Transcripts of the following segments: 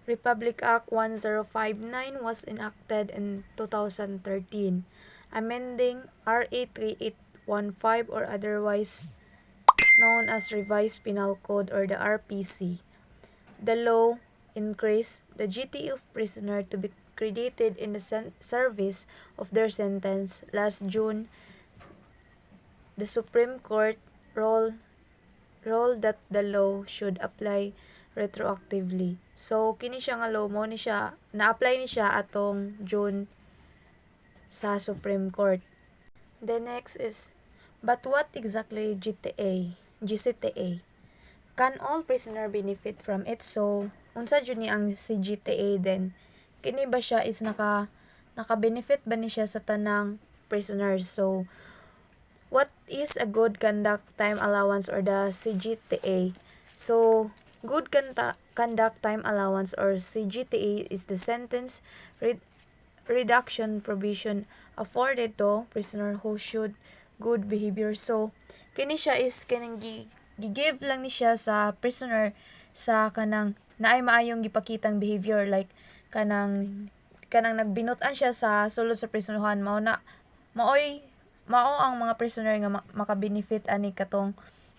Republic Act 1059 was enacted in 2013, amending RA 3815 or otherwise known as Revised Penal Code or the RPC. The law increased the GT of prisoner to be credited in the service of their sentence. Last June, the Supreme Court ruled that the law should apply retroactively. So kini siya nga law mo ni siya na-apply ni siya atong June sa Supreme Court. The next is, but what exactly GCTA? Can all prisoner benefit from it? So unsa jud ni ang si GTA then? Kini ba siya is naka-benefit ba ni siya sa tanang prisoners? So what is a good conduct time allowance or the CGTA? So good conduct time allowance or CGTA is the sentence reduction provision afforded to prisoner who showed good behavior. So kini siya is kanang gi-give lang ni siya sa prisoner sa kanang naay maayong gipakitang behavior, like kanang nagbinutan siya sa sulod sa prisonerhan, mao ang mga prisoner nga maka-benefit ani katong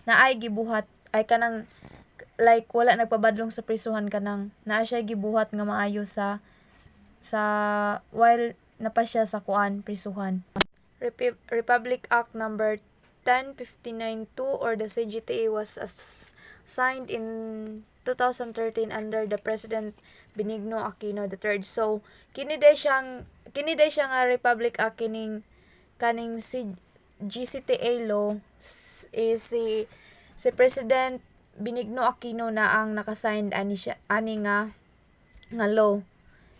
naay gibuhat ay kanang like wala nagpabadlong sa prisuhan, kanang naa siya gibuhat nga maayo sa while napa siya sa prisuhan. Republic Act number 10592 or the CGTA was signed in 2013 under the President Benigno Aquino III. So kini day siya nga Republic Act kaning si GCTA law is si President Benigno Aquino na ang naka-sign ani nga law.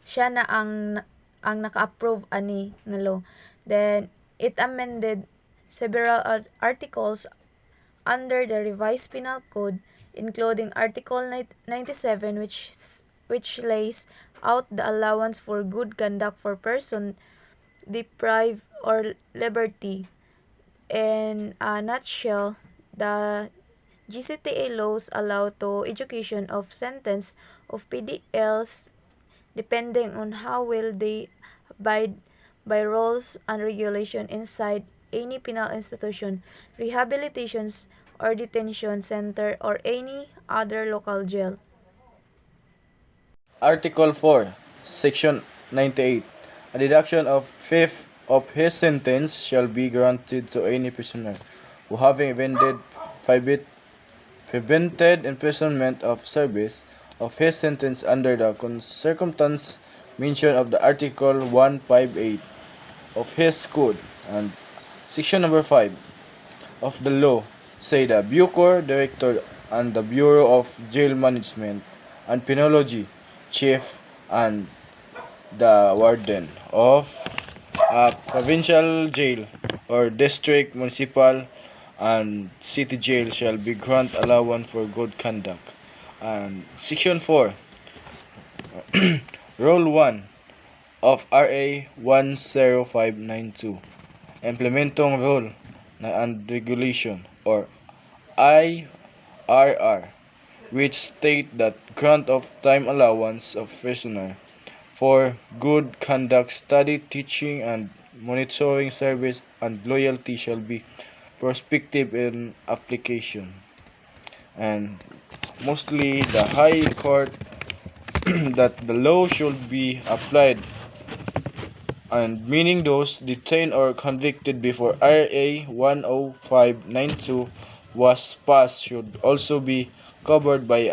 Siya na ang naka-approve ani nga law. Then it amended several articles under the revised penal code, including Article 97 which lays out the allowance for good conduct for person deprived or liberty. In a nutshell, the GCTA laws allow to education of sentence of PDLs depending on how well they abide by rules and regulation inside any penal institution, rehabilitations or detention center or any other local jail. Article 4, Section 98. A deduction of fifth of his sentence shall be granted to any prisoner who, having prevented imprisonment of service of his sentence under the circumstance mentioned of the Article 158 of his code and Section number 5 of the law, say the Bucor Director and the Bureau of Jail Management and Penology Chief and the Warden of a provincial jail or district, municipal, and city jail shall be grant allowance for good conduct. And Section 4, Rule 1 of RA 10592, Implementing Rule and Regulation or IRR, which state that grant of time allowance of prisoner for good conduct, study, teaching, and monitoring service and loyalty shall be prospective in application. And mostly the High Court that the law should be applied, and meaning those detained or convicted before RA 10592 was passed should also be covered by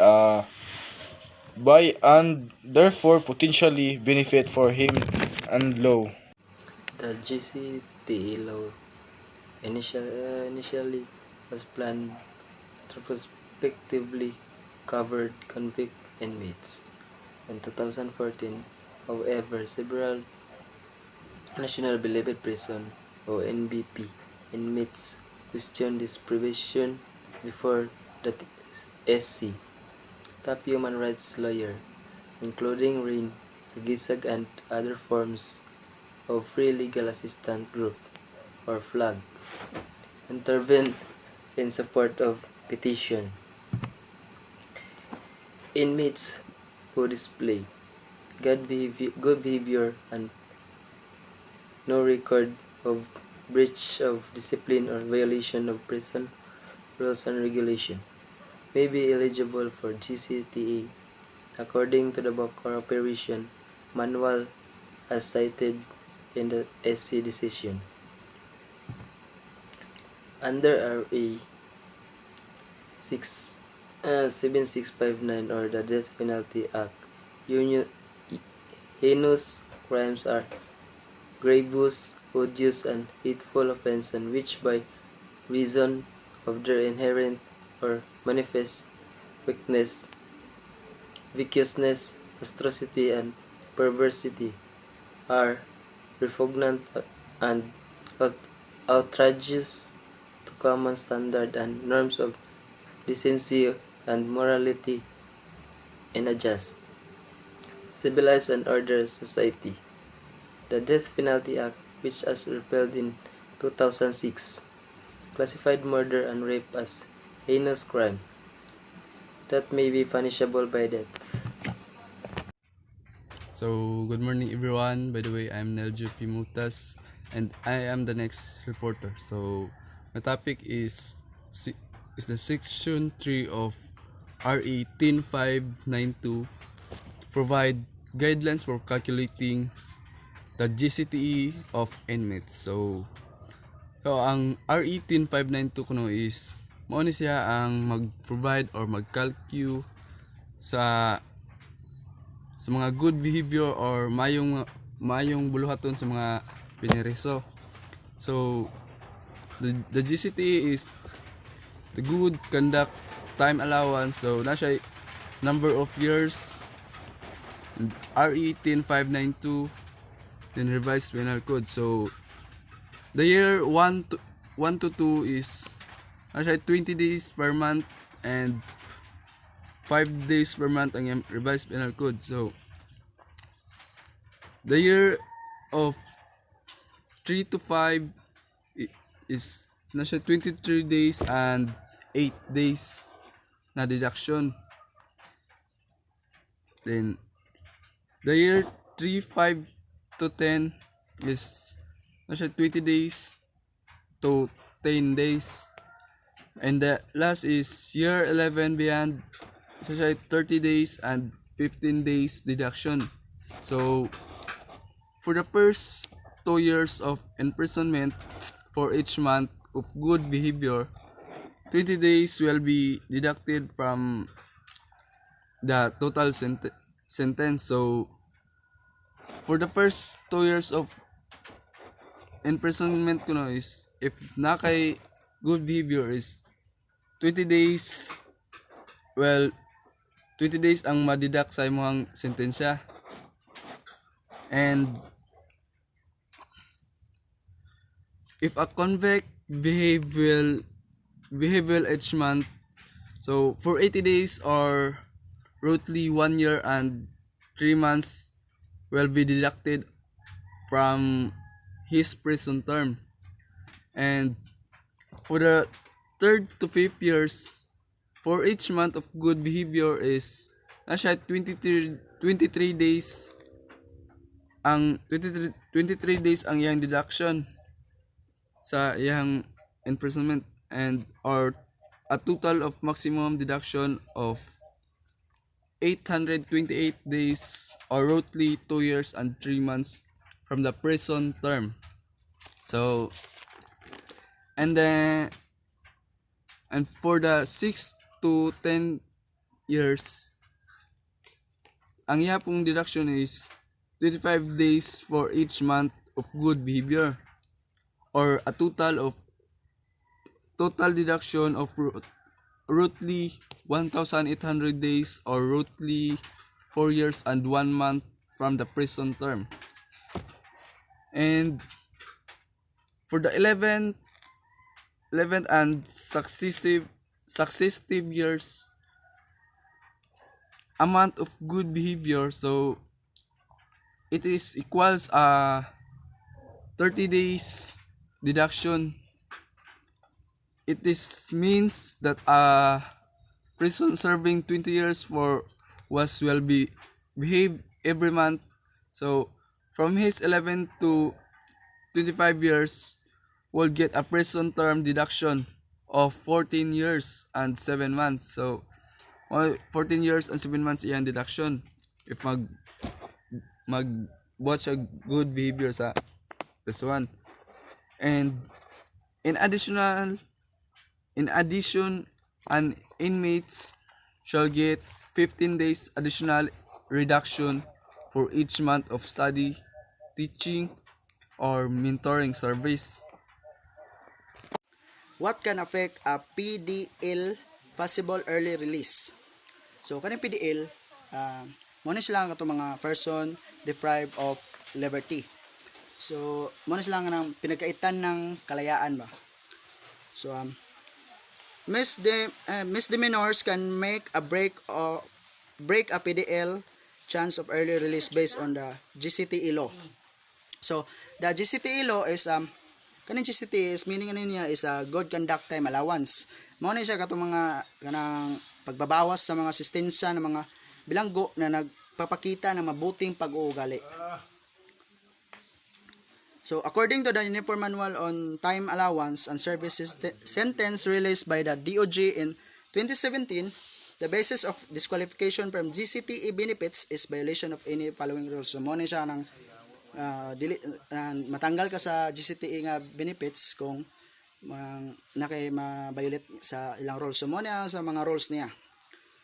and therefore potentially benefit for him and law. The GCTA law initially was planned to prospectively cover convict inmates. In 2014, however, several National Beloved Prison or NBP inmates questioned this provision before the SC. Top human rights lawyer, including Rain Sagisag and other forms of Free Legal Assistance Group or FLAG, intervened in support of petition. Inmates who display good behavior and no record of breach of discipline or violation of prison rules and regulation may be eligible for GCTA according to the Bacor Operation Manual as cited in the SC decision. Under RA 7659 or the Death Penalty Act, heinous crimes are grievous, odious, and hateful offences which by reason of their inherent or manifest weakness, viciousness, atrocity, and perversity are repugnant and outrageous to common standard and norms of decency and morality in a just, civilized, and orderly society. The Death Penalty Act, which was repealed in 2006, classified murder and rape as heinous crime that may be punishable by death. So, good morning everyone. By the way, I'm Neljo Pimutas and I am the next reporter. So, my topic is the section 3 of RE 10592 provide guidelines for calculating the GCTE of inmates. So ang RE 10592 kuno is mao ni siya ang mag-provide or mag-calculate sa mga good behavior or mayong buluhaton sa mga pinireso. So the GCTE is the good conduct time allowance. So na siya number of years, RE 10592, then revised penal code. So the year 1 to 2 is na siya 20 days per month and 5 days per month ang revised penal code. So the year of 3 to 5 is na siya 23 days and 8 days na deduction. Then the year 3, 5 to 10 is na siya 20 days to 10 days. And the last is year 11 beyond, isa siya 30 days and 15 days deduction. So for the first 2 years of imprisonment for each month of good behavior, 20 days will be deducted from the total sentence. So for the first 2 years of imprisonment kuno is if na kay good behavior is 20 days, well 20 days ang ma-deduct sa imong sentensya. And if a convict behave well each month, so for 80 days or roughly 1 year and 3 months will be deducted from his prison term. And for the 3rd to 5th years, for each month of good behavior is na siya 23 days ang 23 days ang iyang deduction sa iyang imprisonment, and or a total of maximum deduction of 828 days or roughly 2 years and 3 months from the prison term. So and for the 6 to 10 years ang iya pong deduction is 25 days for each month of good behavior, or a total deduction of roughly 1,800 days or roughly 4 years and 1 month from the prison term. And for the 11th and successive years, a month of good behavior, so it is equals 30 days deduction. It is means that a prison serving 20 years for was behaved every month. So from his 11 to 25 years will get a prison term deduction of 14 years and 7 months. So 14 years and 7 months iyan deduction if mag watch a good behavior sa this one. And in additional in addition, an inmates shall get 15 days additional reduction for each month of study, teaching, or mentoring service. What can affect a PDL possible early release? So kaning PDL, muna sila nga mga person deprived of liberty. So muna sila nga ng pinagkaitan ng kalayaan ba. So misdemeanors can make a break a PDL chance of early release based on the GCTE law. So the GCTE law is kaning GCTE is meaning niya is a good conduct time allowance. Mao ni siya katong mga kanang pagbabawas sa mga asistensya ng mga bilanggo na nagpapakita ng mabuting pag-uugali. So, according to the Uniform Manual on Time Allowance and Services sentence released by the DOJ in 2017, the basis of disqualification from GCTE benefits is violation of any following rules. So, mo ni siya ng matanggal ka sa GCTE nga benefits kung ma-violate sa ilang rules. So, mo niya sa mga rules niya.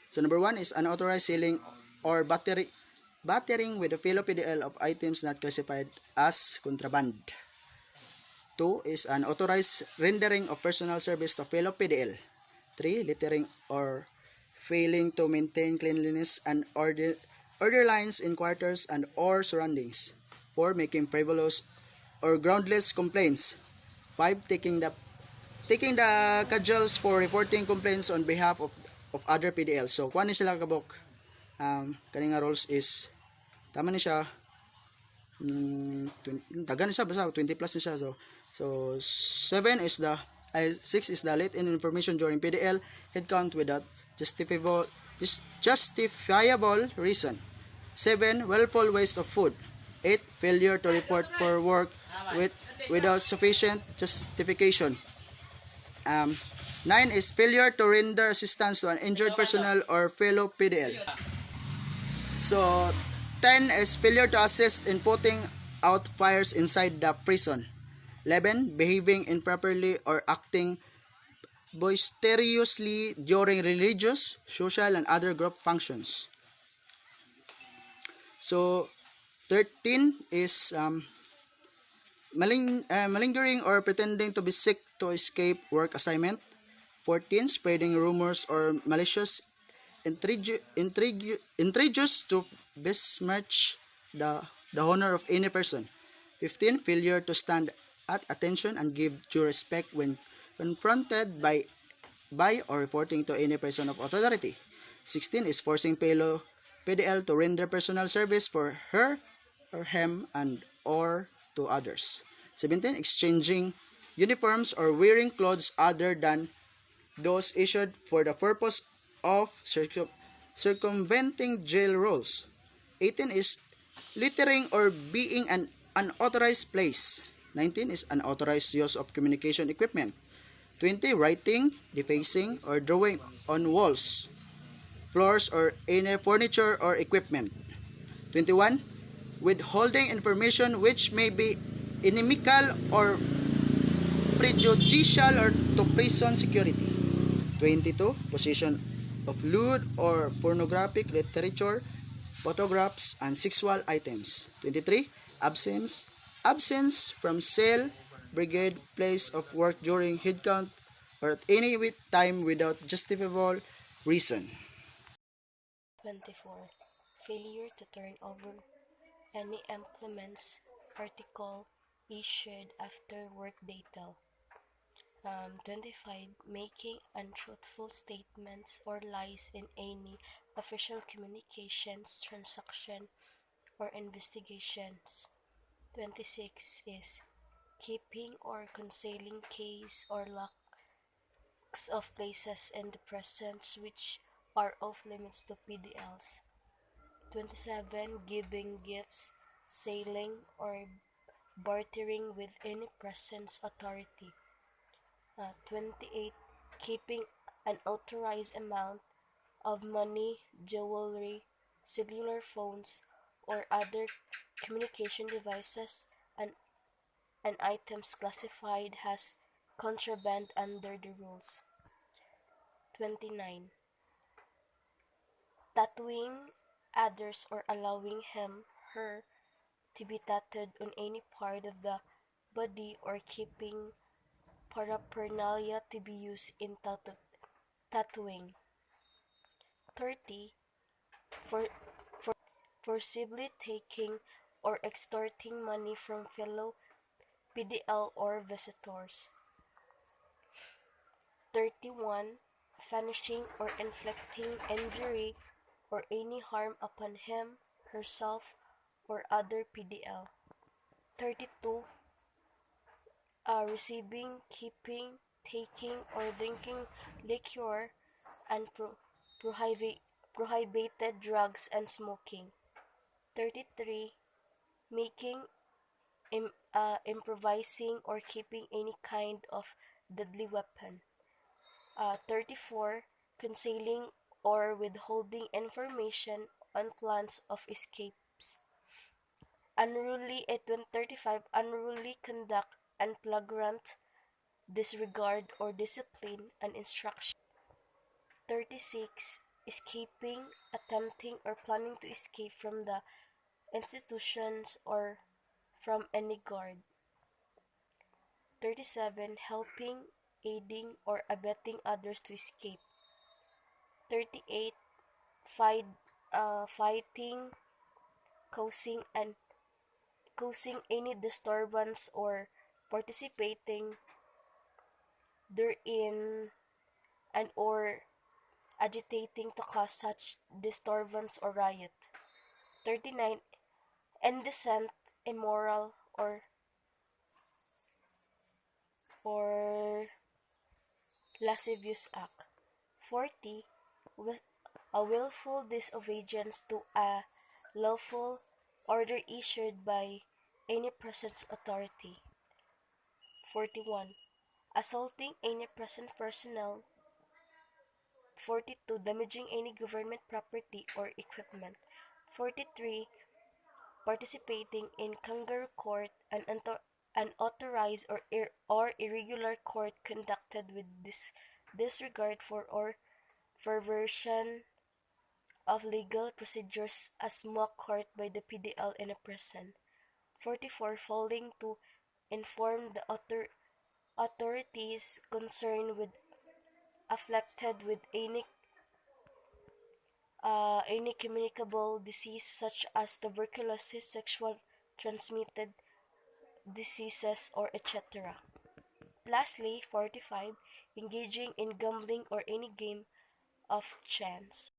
So, number 1 is unauthorized selling or battering with a fellow PDL of items not classified as contraband. 2 is unauthorized rendering of personal service to fellow PDL. 3. Littering or failing to maintain cleanliness and order lines in quarters and or surroundings. 4. Making frivolous or groundless complaints. 5. Taking the cudgels for reporting complaints on behalf of other PDL. So, kung ano sila kabok, kaning nga rules is tama ni siya, taga na siya, basta 20 plus na siya. So 6 is the late in information during PDL head count without justifiable reason. 7. Willful waste of food. 8. Failure to report for work without sufficient justification. 9 is failure to render assistance to an injured personnel or fellow PDL. So 10 is failure to assist in putting out fires inside the prison. 11. Behaving improperly or acting boisterously during religious, social, and other group functions. So 13 is malingering or pretending to be sick to escape work assignment. 14. Spreading rumors or malicious intrigues to besmirch the honor of any person. 15. Failure to stand at attention and give due respect when confronted by or reporting to any person of authority. 16 is forcing fellow PDL to render personal service for her or him and or to others. 17. Exchanging uniforms or wearing clothes other than those issued for the purpose of circumventing jail rules. 18 is littering or being an unauthorized place. 19 is unauthorized use of communication equipment. 20. Writing, defacing, or drawing on walls, floors, or any furniture or equipment. 21. Withholding information which may be inimical or prejudicial or to prison security. 22. Possession of lewd or pornographic literature, photographs, and sexual items. 23. Absence from cell, brigade, place of work during head count or at any time without justifiable reason. 24. Failure to turn over any implements article issued after work data. 25. Making untruthful statements or lies in any official communications, transaction, or investigations. 26 is keeping or concealing keys or locks of places in the presence which are off limits to PDLs. 27. Giving gifts, selling, or bartering with any presence authority. 28. Keeping an authorized amount of money, jewelry, cellular phones, or other communication devices and items classified as contraband under the rules. 29. Tattooing others or allowing him, her, to be tattooed on any part of the body or keeping paraphernalia to be used in tattooing. 30. For, forcibly taking or extorting money from fellow PDL or visitors. 31. Punishing or inflicting injury or any harm upon him, herself, or other PDL. 32. Receiving, keeping, taking, or drinking liquor and prohibited drugs and smoking. 33. Making, improvising, or keeping any kind of deadly weapon. 34. Concealing or withholding information on plans of escapes. Unruly 35. Unruly conduct and flagrant disregard or discipline and instruction. 36. Escaping, attempting, or planning to escape from the institutions or from any guard. 37. Helping, aiding, or abetting others to escape. 38. Fighting, causing any disturbance or participating therein and or agitating to cause such disturbance or riot. 39. Indecent, immoral, or lascivious act. 40. With a willful disobedience to a lawful order issued by any present authority. 41. Assaulting any present personnel. 42. Damaging any government property or equipment. 43. Participating in kangaroo court, an unauthorized or irregular court conducted with disregard for or perversion of legal procedures as mock court by the PDL in a prison. 44. Failing to inform the authorities concerned with afflicted with any communicable disease such as tuberculosis, sexual transmitted diseases, or etc. Lastly, 45. Engaging in gambling or any game of chance.